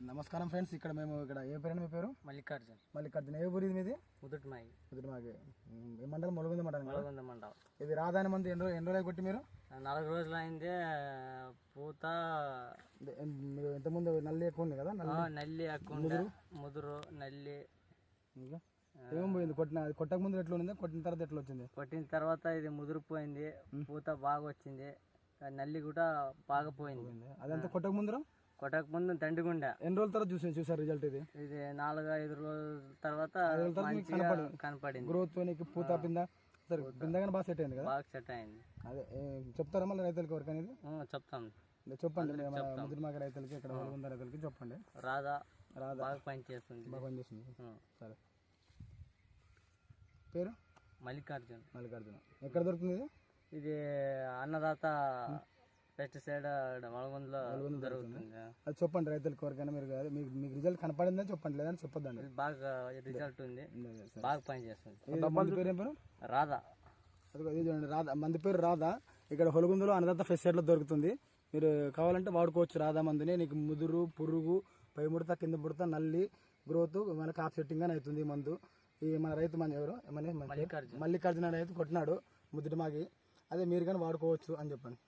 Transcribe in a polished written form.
నమస్కారం ఫ్రెండ్స్, ఇక్కడ మేము ఏ పేరు మీ పేరు? మల్లికార్జున. ఏ ఊరి మీది? ముదుటిమాగి. ఏ మండలం? మొలగొంద మండలం. ఇది రాధాని మంది ఎన్ని రోజులు కొట్టి మీరు? 4 రోజులు అయింది. పూత ఇంతకుముందు నల్లి ఎక్కువ ఉంది కదా? నల్లి ఎక్కువ, ముదురు నల్లి. ఇంకా ఏం పోయింది? కొట్టక ముందు ఎట్లా ఉంది, కొట్టిన తర్వాత ఎట్లా వచ్చింది? కొట్టిన తర్వాత ఇది ముదిరిపోయింది, పూత బాగా వచ్చింది, నల్లి కూడా బాగా పోయింది. అదంతా కొట్టక ముందు తండ్రిగుండా. ఎన్ని రోజుల తర్వాత చూసారు రిజల్ట్? ఇది 4-5 రోజుల తర్వాత కనపడింది. గ్రోత్ పూత పింద పిందగానే బాగా సెట్ అయింది కదా? బాగా సెట్ అయింది. అదే చెప్తారా మళ్ళీ రైతులకి ఎవరికి అనేది? చెప్తాం. చెప్పండి ముదిరిమాగ రైతులకి, ఇక్కడ ఒలగొంద రైతులకి చెప్పండి. రాధా బాగా పనిచేస్తుంది. సరే. పేరు? మల్లికార్జున. ఎక్కడ దొరుకుతుంది ఇది అన్నదాత పెస్టిసైడ్ మొలగొందలో దొరుకుతుంది. అది చెప్పండి రైతులకి ఎవరికైనా. మీరు మీకు రిజల్ట్ కనపడిందని చెప్పండి, లేదని చెప్పొద్దండి. బాగా రిజల్ట్ ఉంది, బాగా పనిచేస్తుంది. పేరు ఏం పేరు? రాధా. అది చూడండి, మంది పేరు రాధా. ఇక్కడ ఒలగొందలో అన్నదాత పెస్టిసైడ్ లో దొరుకుతుంది. మీరు కావాలంటే వాడుకోవచ్చు రాధా మందుని. నీకు ముదురు, పురుగు, పై ముడత, కింద ముడత, నల్లి, గ్రోత్, మన కాప్ సెట్టింగ్ అని అవుతుంది ఈ మందు. ఈ మన రైతు మంది ఎవరు? మల్లికార్జున రైతు కొట్టినాడు ముదిటిమాగి. అదే మీరు కానీ వాడుకోవచ్చు అని చెప్పండి.